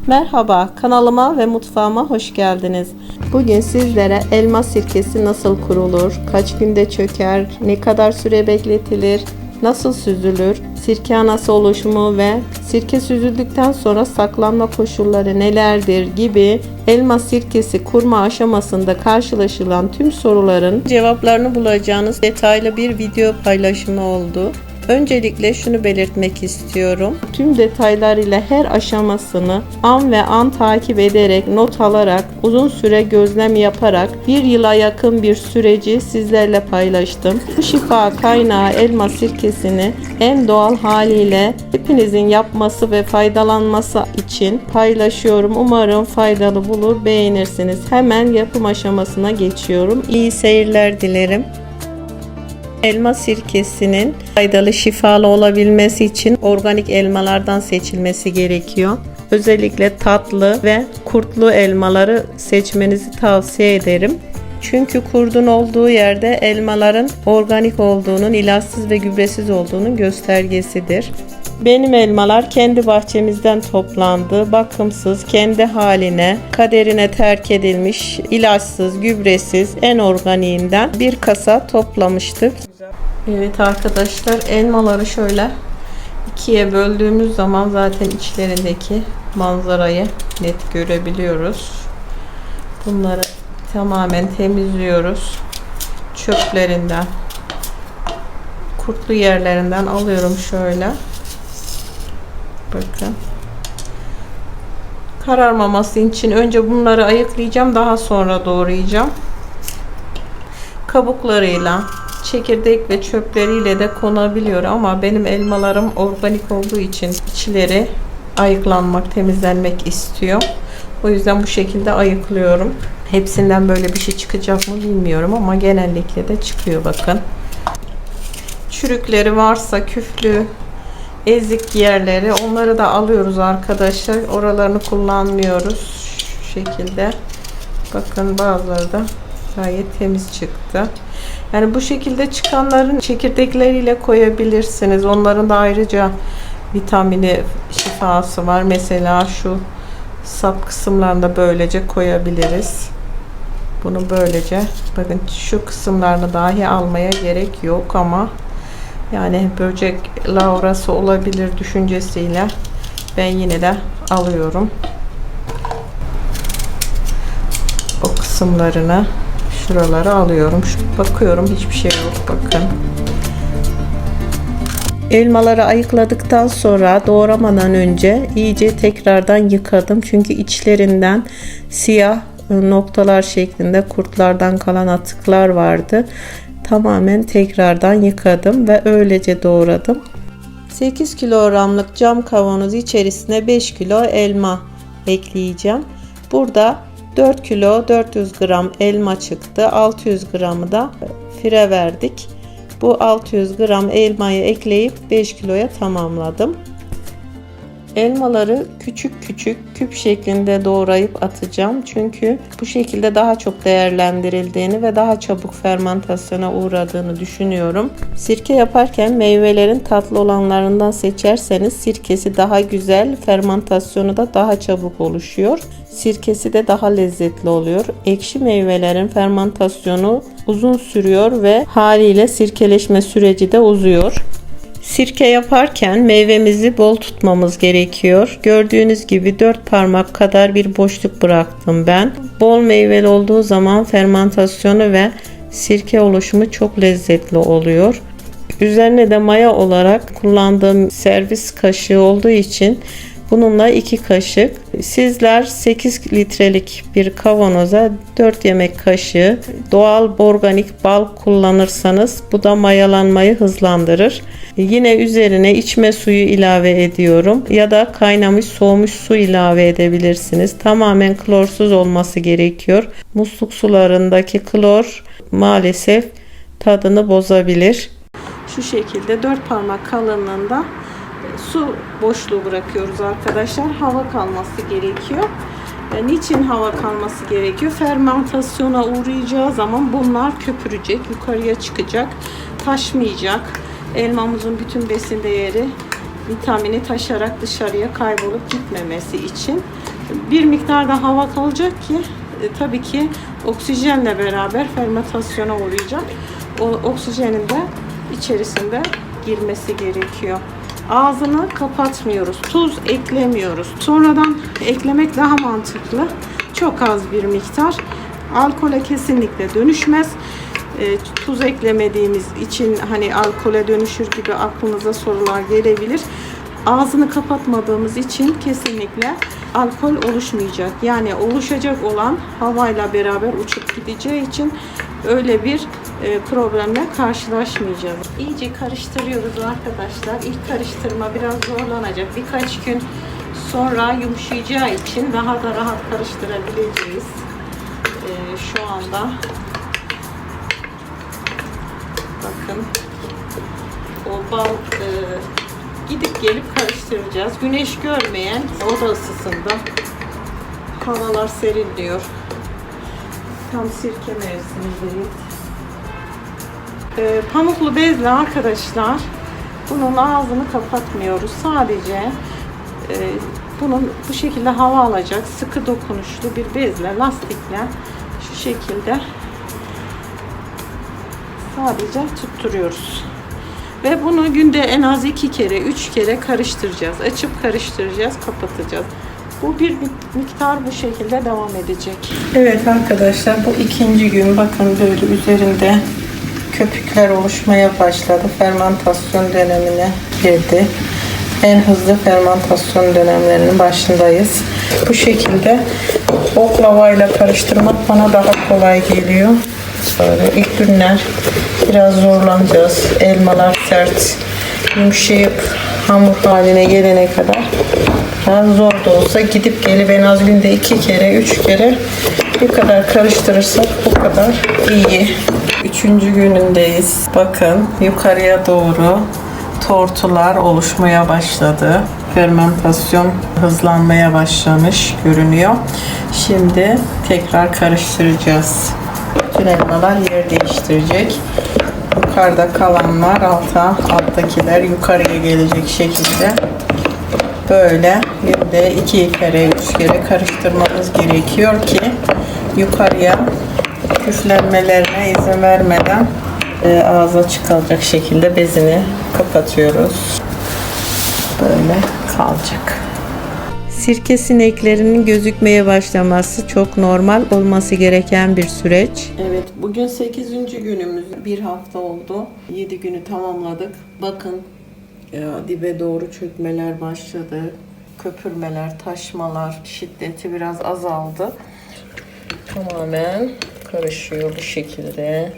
Merhaba, kanalıma ve mutfağıma hoş geldiniz. Bugün sizlere elma sirkesi nasıl kurulur, kaç günde çöker, ne kadar süre bekletilir, nasıl süzülür, sirke anası oluşumu ve sirke süzüldükten sonra saklanma koşulları nelerdir gibi elma sirkesi kurma aşamasında karşılaşılan tüm soruların cevaplarını bulacağınız detaylı bir video paylaşımı oldu. Öncelikle şunu belirtmek istiyorum. Tüm detaylarıyla her aşamasını an ve an takip ederek, not alarak, uzun süre gözlem yaparak bir yıla yakın bir süreci sizlerle paylaştım. Bu şifa kaynağı elma sirkesini en doğal haliyle hepinizin yapması ve faydalanması için paylaşıyorum. Umarım faydalı bulur, beğenirsiniz. Hemen yapım aşamasına geçiyorum. İyi seyirler dilerim. Elma sirkesinin faydalı, şifalı olabilmesi için organik elmalardan seçilmesi gerekiyor. Özellikle tatlı ve kurtlu elmaları seçmenizi tavsiye ederim. Çünkü kurdun olduğu yerde elmaların organik olduğunun, ilaçsız ve gübresiz olduğunun göstergesidir. Benim elmalar kendi bahçemizden toplandı, bakımsız, kendi haline, kaderine terk edilmiş, ilaçsız, gübresiz, en organiğinden bir kasa toplamıştık. Evet arkadaşlar, elmaları şöyle ikiye böldüğümüz zaman zaten içlerindeki manzarayı net görebiliyoruz. Bunları tamamen temizliyoruz. Çöplerinden, kurtlu yerlerinden alıyorum şöyle. Bakın. Kararmaması için önce bunları ayıklayacağım, daha sonra doğrayacağım. Kabuklarıyla, çekirdek ve çöpleriyle de konabiliyor ama benim elmalarım organik olduğu için içleri ayıklanmak, temizlenmek istiyor. O yüzden bu şekilde ayıklıyorum. Hepsinden böyle bir şey çıkacak mı bilmiyorum ama genellikle de çıkıyor bakın. Çürükleri varsa, küflü, ezik yerleri, onları da alıyoruz arkadaşlar. Oralarını kullanmıyoruz. Şu şekilde. Bakın bazıları da gayet temiz çıktı. Yani bu şekilde çıkanların çekirdekleriyle koyabilirsiniz. Onların da ayrıca vitamini, şifası var. Mesela şu sap kısımlarında böylece koyabiliriz. Bunu böylece, bakın şu kısımlarını dahi almaya gerek yok ama yani böcek lavrası olabilir düşüncesiyle ben yine de alıyorum. O kısımlarını, şuraları alıyorum. Bakıyorum hiçbir şey yok, bakın. Elmaları ayıkladıktan sonra doğramadan önce iyice tekrardan yıkadım. Çünkü içlerinden siyah noktalar şeklinde kurtlardan kalan atıklar vardı. Tamamen tekrardan yıkadım ve öylece doğradım. 8 kilogramlık cam kavanoz içerisine 5 kilo elma ekleyeceğim. Burada 4 kilo 400 gram elma çıktı. 600 gramı da fire verdik. Bu 600 gram elmayı ekleyip 5 kiloya tamamladım. Elmaları küçük küçük küp şeklinde doğrayıp atacağım. Çünkü bu şekilde daha çok değerlendirildiğini ve daha çabuk fermentasyona uğradığını düşünüyorum. Sirke yaparken meyvelerin tatlı olanlarından seçerseniz sirkesi daha güzel, fermentasyonu da daha çabuk oluşuyor. Sirkesi de daha lezzetli oluyor. Ekşi meyvelerin fermentasyonu uzun sürüyor ve haliyle sirkeleşme süreci de uzuyor. Sirke yaparken meyvemizi bol tutmamız gerekiyor. Gördüğünüz gibi 4 parmak kadar bir boşluk bıraktım ben. Bol meyveli olduğu zaman fermentasyonu ve sirke oluşumu çok lezzetli oluyor. Üzerine de maya olarak kullandığım servis kaşığı olduğu için bununla 2 kaşık. Sizler 8 litrelik bir kavanoza 4 yemek kaşığı doğal organik bal kullanırsanız bu da mayalanmayı hızlandırır. Yine üzerine içme suyu ilave ediyorum ya da kaynamış soğumuş su ilave edebilirsiniz. Tamamen klorsuz olması gerekiyor. Musluk sularındaki klor maalesef tadını bozabilir. Şu şekilde 4 parmak kalınlığında su boşluğu bırakıyoruz arkadaşlar. Hava kalması gerekiyor. Niçin hava kalması gerekiyor? Fermentasyona uğrayacağı zaman bunlar köpürecek, yukarıya çıkacak, taşmayacak. Elmamızın bütün besin değeri, vitamini taşarak dışarıya kaybolup gitmemesi için Bir miktar da hava kalacak ki tabii ki oksijenle beraber fermentasyona uğrayacak. O oksijenin de içerisinde girmesi gerekiyor. Ağzını kapatmıyoruz. Tuz eklemiyoruz. Sonradan eklemek daha mantıklı. Çok az bir miktar. Alkole kesinlikle dönüşmez. Tuz eklemediğimiz için hani alkole dönüşür gibi aklınıza sorular gelebilir. Ağzını kapatmadığımız için kesinlikle alkol oluşmayacak. Yani oluşacak olan havayla beraber uçup gideceği için öyle bir problemle karşılaşmayacağız. İyice karıştırıyoruz arkadaşlar. İlk karıştırma biraz zorlanacak. Birkaç gün sonra yumuşayacağı için daha da rahat karıştırabileceğiz. Şu anda bakın o bal gidip gelip karıştıracağız. Güneş görmeyen oda ısısında, havalar serinliyor. Tam sirke mevsimidir. Pamuklu bezle arkadaşlar bunun ağzını kapatmıyoruz. Sadece bunun bu şekilde hava alacak sıkı dokunuşlu bir bezle, lastikle şu şekilde sadece tutturuyoruz. Ve bunu günde en az 2 kere 3 kere karıştıracağız. Açıp karıştıracağız, kapatacağız. Bu bir miktar bu şekilde devam edecek. Evet arkadaşlar, bu ikinci gün bakın böyle üzerinde köpükler oluşmaya başladı. Fermentasyon dönemine girdi. En hızlı fermentasyon dönemlerinin başındayız. Bu şekilde oklavayla karıştırmak bana daha kolay geliyor. Böyle ilk günler biraz zorlanacağız. Elmalar sert, yumuşayıp hamur haline gelene kadar biraz zor da olsa gidip gelip en az günde 2 kere 3 kere bu kadar karıştırırsak bu kadar iyi. 3. günündeyiz. Bakın yukarıya doğru tortular oluşmaya başladı. Fermentasyon hızlanmaya başlamış görünüyor. Şimdi tekrar karıştıracağız. Bütün elmalar yer değiştirecek. Yukarıda kalanlar alttakiler yukarıya gelecek şekilde böyle günde 2 kere 3 kere karıştırmamız gerekiyor ki yukarıya küflenmelerine izin vermeden ağza çıkacak şekilde bezini kapatıyoruz. Böyle kalacak. Sirke sineklerinin gözükmeye başlaması çok normal, olması gereken bir süreç. Evet, bugün 8. günümüz. Bir hafta oldu. 7 günü tamamladık. Bakın dibe doğru çökmeler başladı. Köpürmeler, taşmalar şiddeti biraz azaldı. Tamamen karışıyor bu şekilde.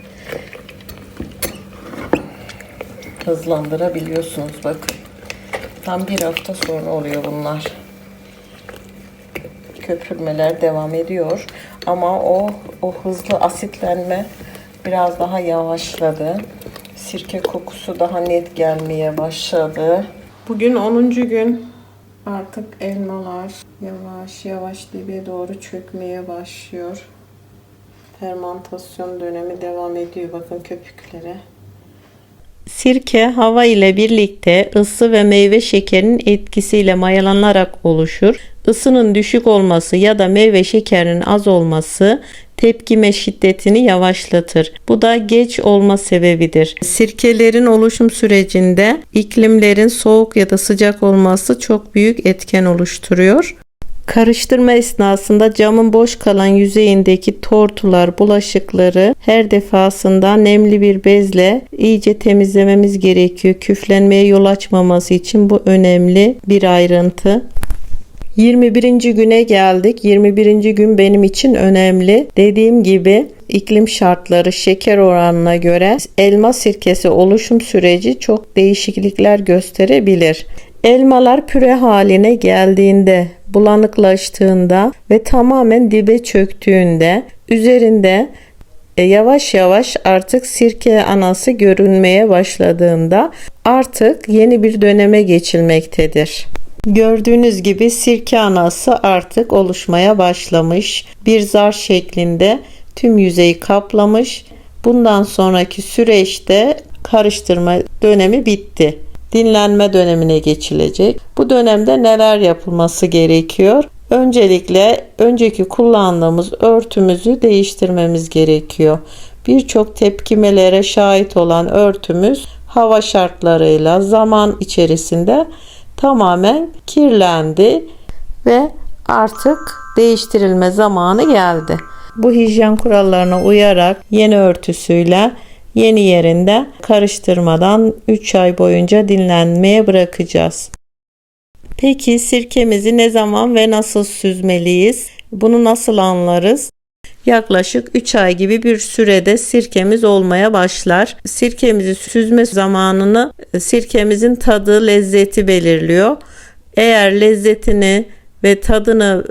Hızlandırabiliyorsunuz bakın. Tam bir hafta sonra oluyor bunlar. Köpürmeler devam ediyor ama o hızlı asitlenme biraz daha yavaşladı. Sirke kokusu daha net gelmeye başladı. Bugün 10. gün. Artık elmalar yavaş yavaş dibe doğru çökmeye başlıyor. Fermentasyon dönemi devam ediyor. Bakın köpüklere. Sirke hava ile birlikte ısı ve meyve şekerinin etkisiyle mayalanarak oluşur. Isının düşük olması ya da meyve şekerinin az olması tepkime şiddetini yavaşlatır. Bu da geç olma sebebidir. Sirkelerin oluşum sürecinde iklimlerin soğuk ya da sıcak olması çok büyük etken oluşturuyor. Karıştırma esnasında camın boş kalan yüzeyindeki tortular, bulaşıkları her defasında nemli bir bezle iyice temizlememiz gerekiyor. Küflenmeye yol açmaması için bu önemli bir ayrıntı. 21. güne geldik. 21. gün benim için önemli. Dediğim gibi iklim şartları, şeker oranına göre elma sirkesi oluşum süreci çok değişiklikler gösterebilir. Elmalar püre haline geldiğinde, bulanıklaştığında ve tamamen dibe çöktüğünde üzerinde yavaş yavaş artık sirke anası görünmeye başladığında artık yeni bir döneme geçilmektedir. Gördüğünüz gibi sirke anası artık oluşmaya başlamış. Bir zar şeklinde tüm yüzeyi kaplamış. Bundan sonraki süreçte karıştırma dönemi bitti. Dinlenme dönemine geçilecek. Bu dönemde neler yapılması gerekiyor? Öncelikle önceki kullandığımız örtümüzü değiştirmemiz gerekiyor. Birçok tepkimelere şahit olan örtümüz hava şartlarıyla zaman içerisinde tamamen kirlendi ve artık değiştirilme zamanı geldi. Bu hijyen kurallarına uyarak yeni örtüsüyle yeni yerinde karıştırmadan 3 ay boyunca dinlenmeye bırakacağız. Peki sirkemizi ne zaman ve nasıl süzmeliyiz? Bunu nasıl anlarız? Yaklaşık 3 ay gibi bir sürede sirkemiz olmaya başlar. Sirkemizi süzme zamanını sirkemizin tadı, lezzeti belirliyor. Eğer lezzetini ve tadını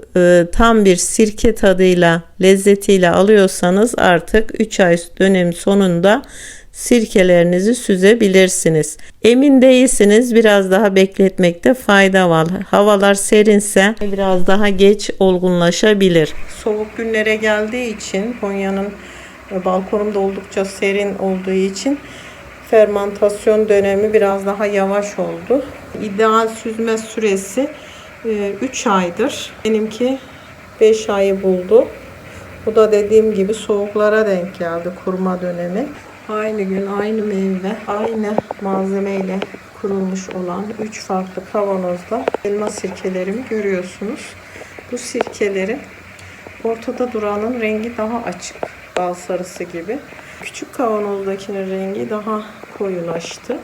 tam bir sirke tadıyla, lezzetiyle alıyorsanız artık 3 ay dönemi sonunda sirkelerinizi süzebilirsiniz. Emin değilsiniz, biraz daha bekletmekte fayda var. Havalar serinse biraz daha geç olgunlaşabilir. Soğuk günlere geldiği için Konya'nın balkonumda oldukça serin olduğu için fermantasyon dönemi biraz daha yavaş oldu. İdeal süzme süresi 3 aydır. Benimki 5 ayı buldu. Bu da dediğim gibi soğuklara denk geldi, kuruma dönemi. Aynı gün, aynı meyve, aynı malzemeyle kurulmuş olan 3 farklı kavanozda elma sirkelerimi görüyorsunuz. Bu sirkelerin ortada duranın rengi daha açık, bal sarısı gibi. Küçük kavanozdakinin rengi daha koyulaştı.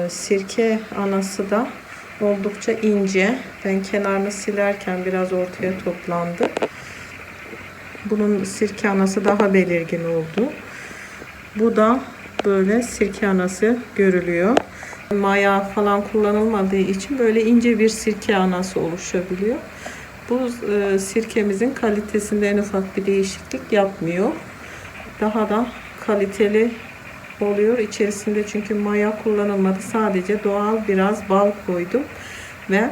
Sirke anası da oldukça ince. Ben kenarını silerken biraz ortaya toplandı. Bunun sirke anası daha belirgin oldu. Bu da böyle sirke anası görülüyor. Maya falan kullanılmadığı için böyle ince bir sirke anası oluşabiliyor. Bu sirkemizin kalitesinde en ufak bir değişiklik yapmıyor. Daha da kaliteli oluyor. İçerisinde çünkü maya kullanılmadı. Sadece doğal biraz bal koydum ve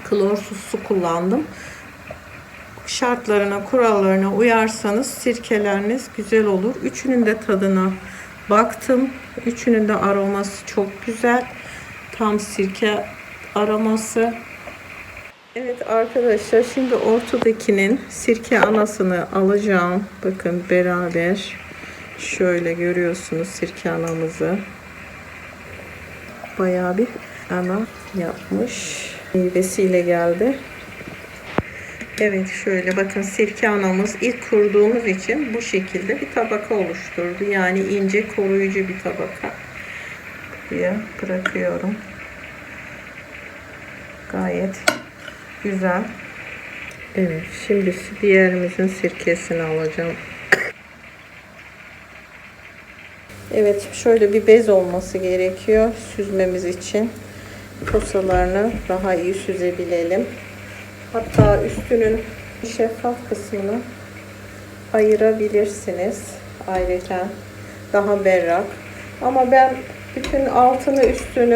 klorsuz su kullandım. Şartlarına, kurallarına uyarsanız sirkeleriniz güzel olur. Üçünün de tadına baktım. Üçünün de aroması çok güzel. Tam sirke aroması. Evet arkadaşlar, şimdi ortadakinin sirke anasını alacağım. Bakın beraber şöyle görüyorsunuz sirke anamızı. Bayağı bir ana yapmış. Meyvesiyle geldi. Evet, şöyle bakın, sirke anamız ilk kurduğumuz için bu şekilde bir tabaka oluşturdu. Yani ince koruyucu bir tabaka. Buraya bırakıyorum. Gayet güzel. Evet, şimdi diğerimizin sirkesini alacağım. Evet, şöyle bir bez olması gerekiyor süzmemiz için. Posalarını daha iyi süzebilelim. Hatta üstünün şeffaf kısmını ayırabilirsiniz. Ayrıca daha berrak. Ama ben bütün altını üstünü,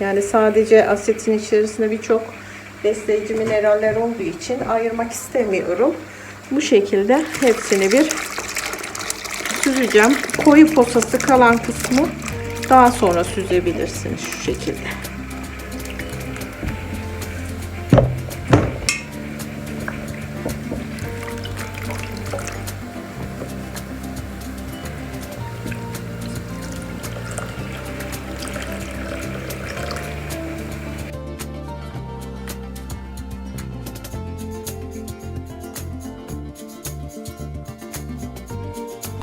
yani sadece asitin içerisinde birçok besleyici mineraller olduğu için ayırmak istemiyorum. Bu şekilde hepsini bir süzeceğim. Koyu posası kalan kısmı daha sonra süzebilirsiniz şu şekilde.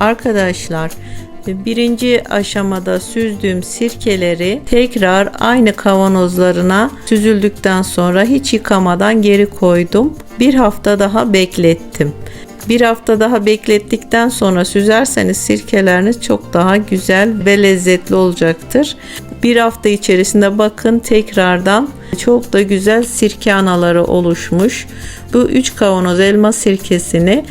Arkadaşlar, birinci aşamada süzdüğüm sirkeleri tekrar aynı kavanozlarına süzüldükten sonra hiç yıkamadan geri koydum. Bir hafta daha beklettim. Bir hafta daha beklettikten sonra süzerseniz sirkeleriniz çok daha güzel ve lezzetli olacaktır. Bir hafta içerisinde bakın tekrardan çok da güzel sirke anaları oluşmuş. Bu 3 kavanoz elma sirkesini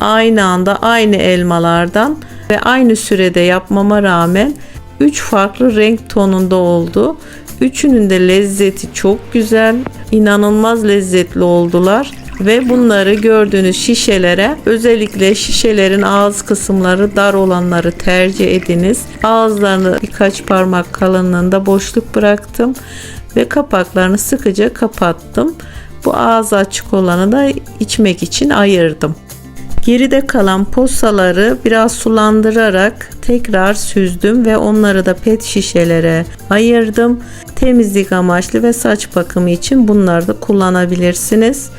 aynı anda aynı elmalardan ve aynı sürede yapmama rağmen 3 farklı renk tonunda oldu. Üçünün de lezzeti çok güzel, inanılmaz lezzetli oldular ve bunları gördüğünüz şişelere, özellikle şişelerin ağız kısımları dar olanları tercih ediniz. Ağızlarını birkaç parmak kalınlığında boşluk bıraktım ve kapaklarını sıkıca kapattım. Bu ağzı açık olanı da içmek için ayırdım. Geride kalan posaları biraz sulandırarak tekrar süzdüm ve onları da pet şişelere ayırdım. Temizlik amaçlı ve saç bakımı için bunları da kullanabilirsiniz.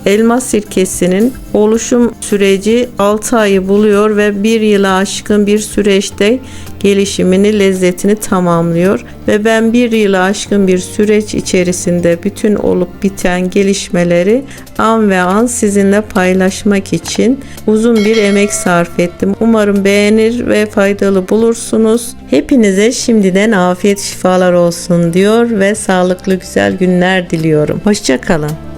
Elma sirkesinin oluşum süreci 6 ayı buluyor ve 1 yıla aşkın bir süreçte gelişimini, lezzetini tamamlıyor. Ve ben 1 yıla aşkın bir süreç içerisinde bütün olup biten gelişmeleri an ve an sizinle paylaşmak için uzun bir emek sarf ettim. Umarım beğenir ve faydalı bulursunuz. Hepinize şimdiden afiyet şifalar olsun diyor ve sağlıklı güzel günler diliyorum. Hoşça kalın.